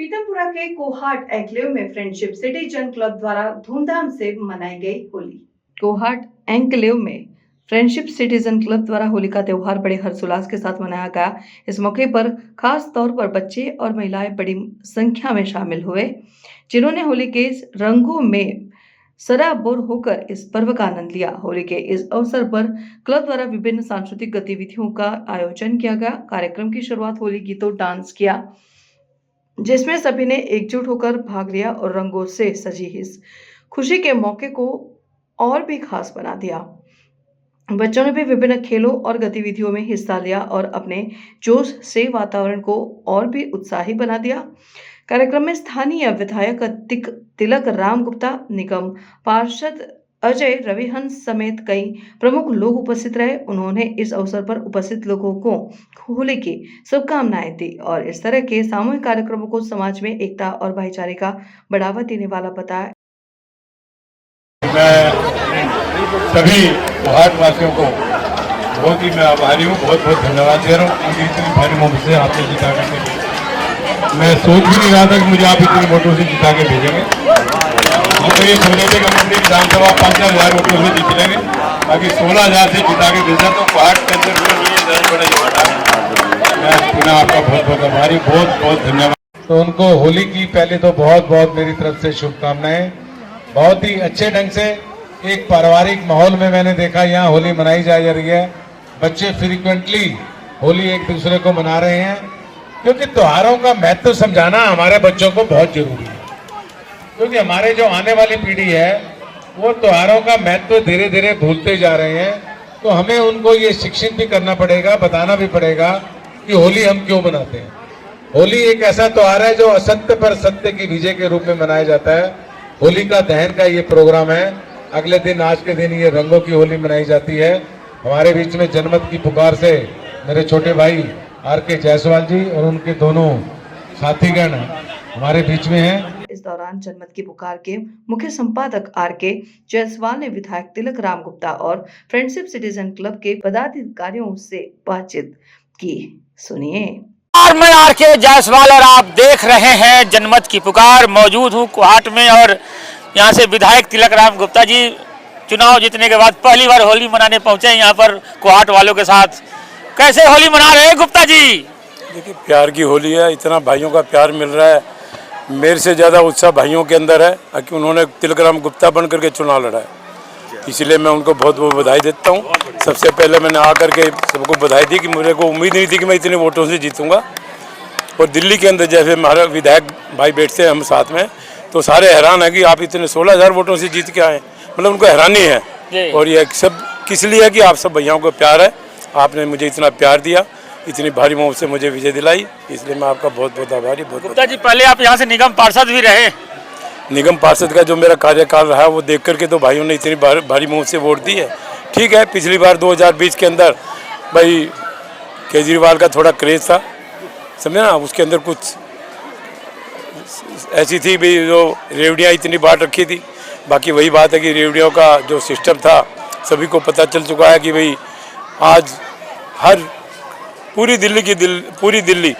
पीतमपुरा के कोहाट एंक्लेव में friendship citizen club द्वारा धूमधाम से मनाई गई होली। कोहाट एंक्लेव में फ्रेंडशिप सिटीजन क्लब द्वारा होली का त्योहार बड़े हर्षोल्लास के साथ मनाया गया। इस मौके पर खास तौर पर बच्चे और महिलाएं बड़ी संख्या में शामिल हुए, जिन्होंने होली के रंगों में सराबोर होकर इस पर्व का आनंद लिया। होली के इस अवसर पर क्लब द्वारा विभिन्न सांस्कृतिक गतिविधियों का आयोजन किया गया। कार्यक्रम की शुरुआत होली गीतों डांस किया, जिसमें सभी ने एकजुट होकर भाग लिया और रंगों से सजी इस खुशी के मौके को और भी खास बना दिया। बच्चों ने भी विभिन्न खेलों और गतिविधियों में हिस्सा लिया और अपने जोश से वातावरण को और भी उत्साही बना दिया। कार्यक्रम में स्थानीय विधायक तिलक राम गुप्ता, निगम पार्षद अजय रविहंस समेत कई प्रमुख लोग उपस्थित रहे। उन्होंने इस अवसर पर उपस्थित लोगों को होली की शुभकामनाएं दी और इस तरह के सामूहिक कार्यक्रमों को समाज में एकता और भाईचारे का बढ़ावा देने वाला बताया। मैं सभी कोहाट वासियों को बहुत ही मैं आभारी हूँ, बहुत बहुत धन्यवाद दे रहा हूँ। इतनी भारी मोहब्बत से आपने जिता के, मैं सोच भी नहीं रहा था कि मुझे आप इतने वोटों से जिता के भेजेंगे। हम तो ये समझ रहे थे कि मंडी विधानसभा 5,000 वोटों से जीत लेंगे, बाकी 16,000 से जिता के भेजा तो कोहाट के अंदर बड़ा घाटा है। मैं आपका बहुत बहुत आभारी, बहुत बहुत धन्यवाद। तो उनको होली की पहले तो बहुत बहुत मेरी तरफ से शुभकामनाएं। बहुत ही अच्छे ढंग से एक पारिवारिक माहौल में मैंने देखा यहाँ होली मनाई जा रही है। बच्चे फ्रीक्वेंटली होली एक दूसरे को मना रहे हैं, क्योंकि त्योहारों का महत्व समझाना हमारे बच्चों को बहुत जरूरी है। क्योंकि हमारे जो आने वाली पीढ़ी है वो त्योहारों का महत्व धीरे धीरे भूलते जा रहे हैं, तो हमें उनको ये शिक्षित भी करना पड़ेगा, बताना भी पड़ेगा कि होली हम क्यों मनाते हैं। होली एक ऐसा त्योहार है जो असत्य पर सत्य की विजय के रूप में मनाया जाता है। होलिका दहन का ये प्रोग्राम है। अगले दिन, आज के दिन ये रंगों की होली मनाई जाती है। हमारे बीच में जनमत की पुकार से मेरे छोटे भाई आर.के. जायसवाल जी और उनके दोनों साथीगण हमारे बीच में हैं। इस दौरान जनमत की पुकार के मुख्य संपादक आर.के. जायसवाल ने विधायक तिलक राम गुप्ता और फ्रेंडशिप सिटीजन क्लब के पदाधिकारियों से बातचीत की। सुनिए। मैं आर.के. जायसवाल और आप देख रहे हैं जनमत की पुकार। मौजूद हूँ कोहाट में और यहाँ से विधायक तिलक राम गुप्ता जी चुनाव जीतने के बाद पहली बार होली मनाने पहुँचे यहाँ पर कोहाट वालों के साथ। कैसे होली मना रहे हैं गुप्ता जी? देखिए, प्यार की होली है, इतना भाइयों का प्यार मिल रहा है। मेरे से ज़्यादा उत्साह भाइयों के अंदर है कि उन्होंने तिलक राम गुप्ता बन करके चुनाव लड़ा है, इसलिए मैं उनको बहुत बहुत बधाई देता हूँ। सबसे पहले मैंने आकर के सबको बधाई दी कि मुझे को उम्मीद नहीं थी कि मैं इतने वोटों से जीतूंगा। और दिल्ली के अंदर जैसे हमारा विधायक भाई बैठते हैं हम साथ में, तो सारे हैरान है कि आप इतने 16,000 वोटों से जीत के आए। मतलब उनको हैरानी है। और ये सब किस लिए है कि आप सब भैयाओं को प्यार है, आपने मुझे इतना प्यार दिया, इतनी भारी मोहब्बत से मुझे विजय दिलाई, इसलिए मैं आपका बहुत बहुत आभारी। गुप्ता जी, पहले आप यहाँ से निगम पार्षद भी रहे। निगम पार्षद का जो मेरा कार्यकाल रहा वो देख करके तो भाइयों ने इतनी भारी मोहब्बत से वोट दी है। ठीक है, पिछली बार 2020 के अंदर भाई केजरीवाल का थोड़ा क्रेज था, समझे ना, उसके अंदर कुछ ऐसी थी भी जो रेवड़ियाँ इतनी बांट रखी थी। बाकी वही बात है कि रेवड़ियों का जो सिस्टम था सभी को पता चल चुका है कि भाई आज हर पूरी दिल्ली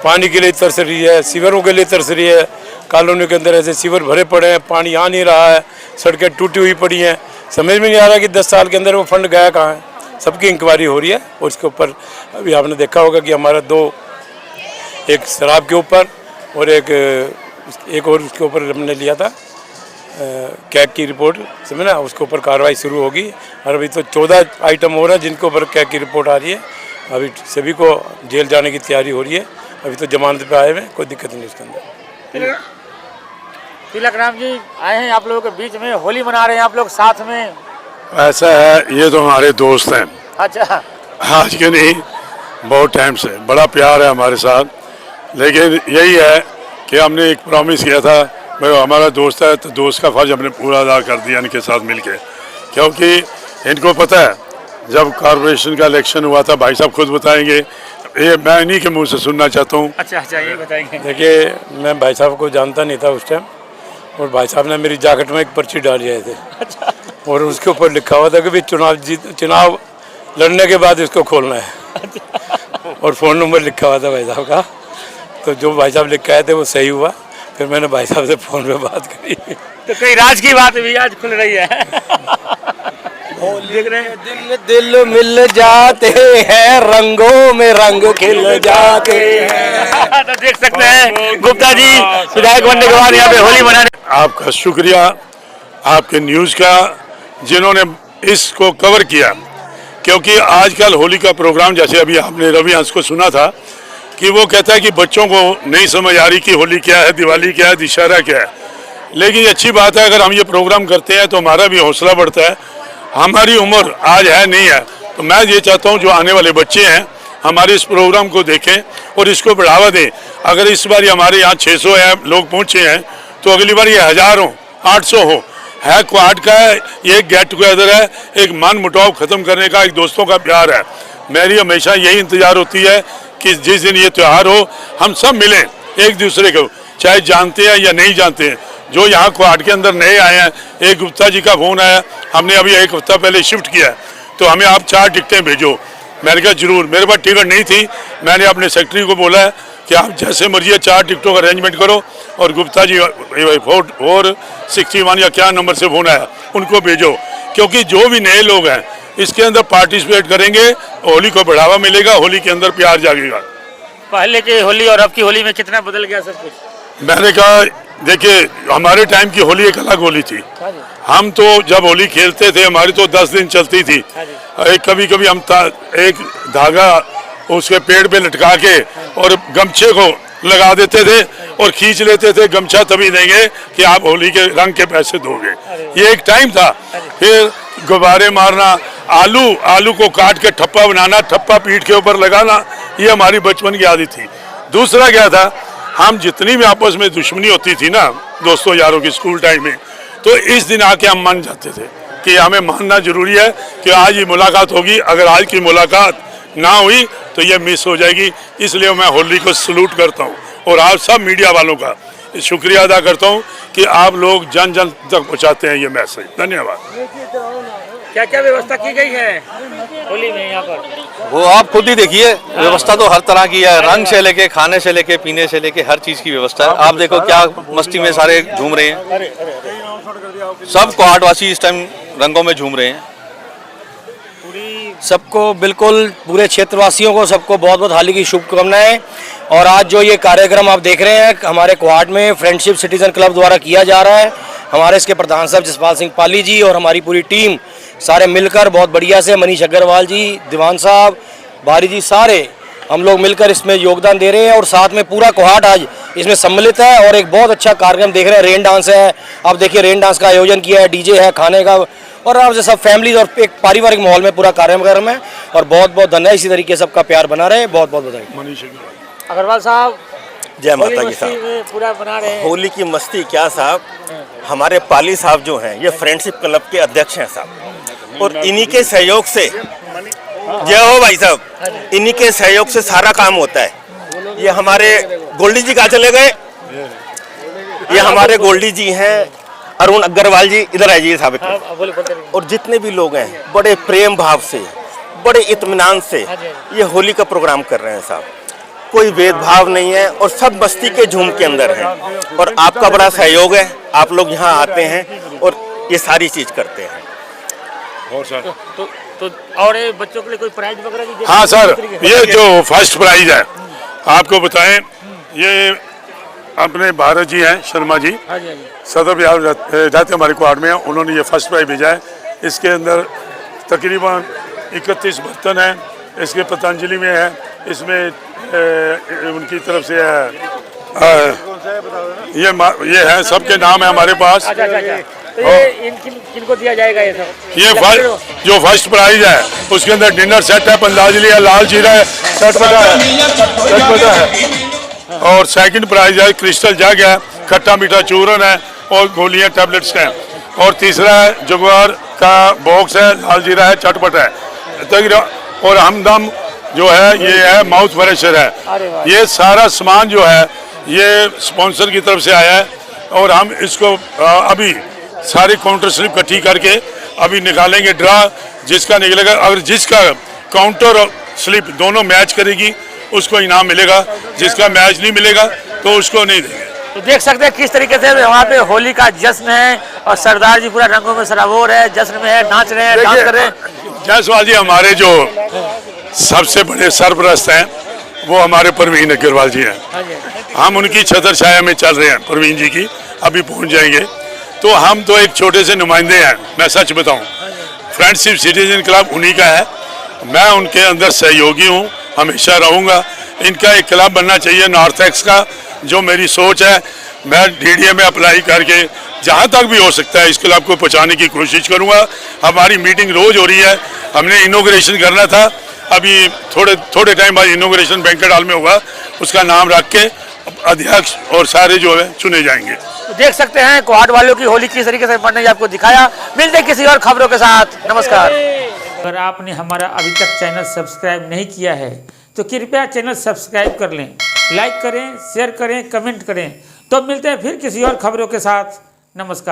पानी के लिए तरस रही है, सीवरों के लिए तरस रही है। कॉलोनी के अंदर ऐसे सीवर भरे पड़े हैं, पानी आ नहीं रहा है, सड़कें टूटी हुई पड़ी हैं। समझ में नहीं आ रहा कि 10 साल के अंदर वो फंड गया कहाँ है। सबकी इंक्वायरी हो रही है और इसके ऊपर अभी आपने देखा होगा कि हमारा एक शराब के ऊपर और एक और उसके ऊपर हमने लिया था कैग की रिपोर्ट, समझे ना, उसके ऊपर कार्रवाई शुरू होगी। और अभी तो 14 आइटम हो रहे हैं जिनके ऊपर कैग की रिपोर्ट आ रही है। अभी सभी को जेल जाने की तैयारी हो रही है। अभी तो जमानत पे आए हुए, कोई दिक्कत नहीं उसके अंदर। तिलक राम जी आए हैं आप लोगों के बीच में, होली मना रहे हैं आप लोग साथ में। ऐसा है, ये तो हमारे दोस्त हैं। अच्छा, आज के नहीं, बहुत टाइम से बड़ा प्यार है हमारे साथ। लेकिन यही है कि हमने एक प्रॉमिस किया था, भाई हमारा दोस्त है तो दोस्त का फर्ज हमने पूरा अदा कर दिया इनके साथ मिलके। क्योंकि इनको पता है जब कॉर्पोरेशन का इलेक्शन हुआ था, भाई साहब खुद बताएंगे, ये मैं इन्हीं के मुंह से सुनना चाहता हूँ। अच्छा, ये बताएंगे। देखिए, मैं भाई साहब को जानता नहीं था उस टाइम, और भाई साहब ने मेरी जैकेट में एक पर्ची डाल आए थे। अच्छा। और उसके ऊपर लिखा हुआ था कि भाई चुनाव लड़ने के बाद इसको खोलना है। और फ़ोन नंबर लिखा हुआ था भाई साहब का। तो जो भाई साहब लिख के आए थे वो सही हुआ। फिर मैंने भाई साहब से फ़ोन पे बात करी। तो कई राज की बात भी आज खुल रही है। देख रहे हैं दिल दिल मिल जाते हैं, रंगों में रंग खिल जाते हैं। तो देख सकते हैं गुप्ता जी विधायक बनने के बाद यहाँ पे होली मनाने। आपका शुक्रिया, आपके न्यूज़ का, जिन्होंने इसको कवर किया। क्योंकि आजकल होली का प्रोग्राम, जैसे अभी आपने रवि हंस को सुना था कि वो कहता है कि बच्चों को नहीं समझ आ रही कि होली क्या है, दिवाली क्या है, दशहरा क्या है। लेकिन ये अच्छी बात है, अगर हम ये प्रोग्राम करते हैं तो हमारा भी हौसला बढ़ता है। हमारी उम्र आज है नहीं है, तो मैं ये चाहता हूँ जो आने वाले बच्चे हैं हमारे इस प्रोग्राम को देखें और इसको बढ़ावा दें। अगर इस बार हमारे यहाँ 600 है लोग पहुँचे हैं, तो अगली बार ये 1000 हो, 800 हो। है क्वाड का है, ये गेट टुगेदर है, एक मन मुटाव खत्म करने का, एक दोस्तों का प्यार है। मेरी हमेशा यही इंतजार होती है कि जिस दिन ये त्यौहार हो हम सब मिलें एक दूसरे को, चाहे जानते हैं या नहीं जानते हैं। जो यहाँ क्वाड के अंदर नए आए हैं, एक गुप्ता जी का फ़ोन आया, हमने अभी 1 हफ्ता पहले शिफ्ट किया है, तो हमें आप 4 टिकटें भेजो। मैंने कहा जरूर। मेरे पास टिकट नहीं थी, मैंने अपने सेक्रेटरी को बोला है कि आप जैसे मर्जी 4 टिकटों का अरेंजमेंट करो, और गुप्ता जी 461 या क्या नंबर से फ़ोन आया, उनको भेजो। क्योंकि जो भी नए लोग हैं इसके अंदर पार्टिसिपेट करेंगे, होली को बढ़ावा मिलेगा, होली के अंदर प्यार जागेगा। पहले की होली और अब की होली में कितना बदल गया सब कुछ? मैंने कहा देखिए, हमारे टाइम की होली एक अलग होली थी। हम तो जब होली खेलते थे हमारी तो 10 दिन चलती थी। एक कभी कभी हम एक धागा उसके पेड़ पे लटका के और गमछे को लगा देते थे और खींच लेते थे। गमछा तभी देंगे कि आप होली के रंग के पैसे दोगे। ये एक टाइम था। फिर गुब्बारे मारना, आलू को काट के ठप्पा बनाना, ठप्पा पीठ के ऊपर लगाना, ये हमारी बचपन की आदत थी। दूसरा क्या था, हम जितनी भी आपस में दुश्मनी होती थी ना दोस्तों यारों की स्कूल टाइम में, तो इस दिन आके हम मान जाते थे कि हमें मानना जरूरी है कि आज ये मुलाकात होगी। अगर आज की मुलाकात ना हुई तो ये मिस हो जाएगी। इसलिए मैं होली को सलूट करता हूँ और आप सब मीडिया वालों का शुक्रिया अदा करता हूँ कि आप लोग जन जन तक पहुँचाते हैं ये मैसेज। धन्यवाद। क्या क्या व्यवस्था की गई है होली में यहाँ पर? वो आप खुद ही देखिए, व्यवस्था तो हर तरह की है, रंग से लेके, खाने से लेके, पीने से लेके, हर चीज की व्यवस्था है। आप देखो क्या मस्ती में सारे झूम रहे हैं, सब क्वाडवासी इस टाइम रंगों में झूम रहे हैं। सबको बिल्कुल, पूरे क्षेत्रवासियों को सबको बहुत बहुत होली की शुभकामनाएं। और आज जो ये कार्यक्रम आप देख रहे हैं हमारे क्वाड में फ्रेंडशिप सिटीजन क्लब द्वारा किया जा रहा है, हमारे इसके प्रधान साहब जसपाल सिंह पाली जी और हमारी पूरी टीम सारे मिलकर बहुत बढ़िया से, मनीष अग्रवाल जी, दीवान साहब, बारी जी, सारे हम लोग मिलकर इसमें योगदान दे रहे हैं। और साथ में पूरा क्वाड आज इसमें सम्मिलित है और एक बहुत अच्छा कार्यक्रम देख रहे हैं। रेन डांस है, आप देखिए रेन डांस का आयोजन किया है, डीजे है, खाने का, और आप सब फैमिली और एक पारिवारिक माहौल में पूरा कार्यक्रम है। और बहुत बहुत धन्यवाद, इसी तरीके से सबका प्यार बना रहे। बहुत बहुत बधाई। मनीष अग्रवाल साहब, जय माता की साहब। पूरा बना रहे हैं होली की मस्ती क्या साहब, हमारे पाली साहब जो हैं ये फ्रेंडशिप क्लब के अध्यक्ष हैं साहब, और इन्हीं के सहयोग से, जय हो भाई साहब, इन्हीं के सहयोग से सारा काम होता है। ये हमारे गोल्डी जी कहाँ चले गए? ये हमारे गोल्डी जी हैं, अरुण अग्रवाल जी, इधर आइए साहब। और जितने भी लोग हैं बड़े प्रेम भाव से, बड़े इत्मीनान से ये होली का प्रोग्राम कर रहे हैं साहब। कोई भेदभाव नहीं है और सब मस्ती के झूम के अंदर है। और आपका बड़ा सहयोग है, आप लोग यहाँ आते हैं और ये सारी चीज करते हैं। और सर तो और ये बच्चों के लिए कोई प्राइज वगैरह भी? हाँ सर, ये जो फर्स्ट प्राइज है आपको बताएं, ये अपने भारत जी हैं, शर्मा जी, सदर बिहार रहते हमारे क्वाड में, उन्होंने ये फर्स्ट प्राइज भेजा है। इसके अंदर तकरीबन 31 बर्तन हैं, इसके पतंजलि में है, इसमें उनकी तरफ से है, ये है, सबके नाम है हमारे पास। तो ये किनको दिया जाएगा ये सब? ये जो फर्स्ट प्राइज है उसके अंदर डिनर सेट है, पतंजलि है, लाल जीरा है, चटपटा है। और सेकंड प्राइज है क्रिस्टल जग है, खट्टा मीठा चूरन है और गोलियां टैबलेट्स हैं। और तीसरा है जगुआर का बॉक्स है, लाल जीरा है, चटपटा है। और हमदम जो है ये है माउथ फ्रेशर है। ये सारा सामान जो है ये स्पॉन्सर की तरफ से आया है और हम इसको अभी सारी काउंटर स्लिप इकट्ठी करके अभी निकालेंगे ड्रा। जिसका निकलेगा, अगर जिसका काउंटर और स्लिप दोनों मैच करेगी उसको इनाम मिलेगा, जिसका मैच नहीं मिलेगा तो उसको नहीं देंगे। तो देख सकते हैं किस तरीके से वहाँ पे होली का जश्न है और सरदार जी पूरा रंगों में सराबोर है, जश्न में है, नाच रहे हैं, डांस कर रहे हैं। जायसवाल जी हमारे जो सबसे बड़े सरपरस्त हैं वो हमारे परवीन अग्रवाल जी हैं। हम उनकी छतर छाया में चल रहे हैं, परवीन जी की, अभी पहुंच जाएंगे। तो हम तो एक छोटे से नुमाइंदे हैं। मैं सच बताऊं, फ्रेंडशिप सिटीजन क्लब उन्हीं का है, मैं उनके अंदर सहयोगी हूं, हमेशा रहूंगा। इनका एक क्लब बनना चाहिए नॉर्थ एक्स का, जो मेरी सोच है। मैं डीडीए में अप्लाई करके जहां तक भी हो सकता है इस क्लब को पहुंचाने की कोशिश करूंगा। हमारी मीटिंग रोज हो रही है, हमने इनॉग्रेशन करना था, अभी थोड़े टाइम बाद इनॉग्रेशन बैंक्वेट हॉल में होगा, उसका नाम रख के अध्यक्ष और सारे जो है चुने जाएंगे। तो देख सकते हैं कोहाट वालों की होली किस तरीके से बनने आपको दिखाया। मिलते किसी और खबरों के साथ, नमस्कार। अगर आपने हमारा अभी तक चैनल सब्सक्राइब नहीं किया है तो कृपया चैनल सब्सक्राइब कर लें, लाइक करें, शेयर करें, कमेंट करें। तो मिलते हैं फिर किसी और खबरों के साथ, नमस्कार।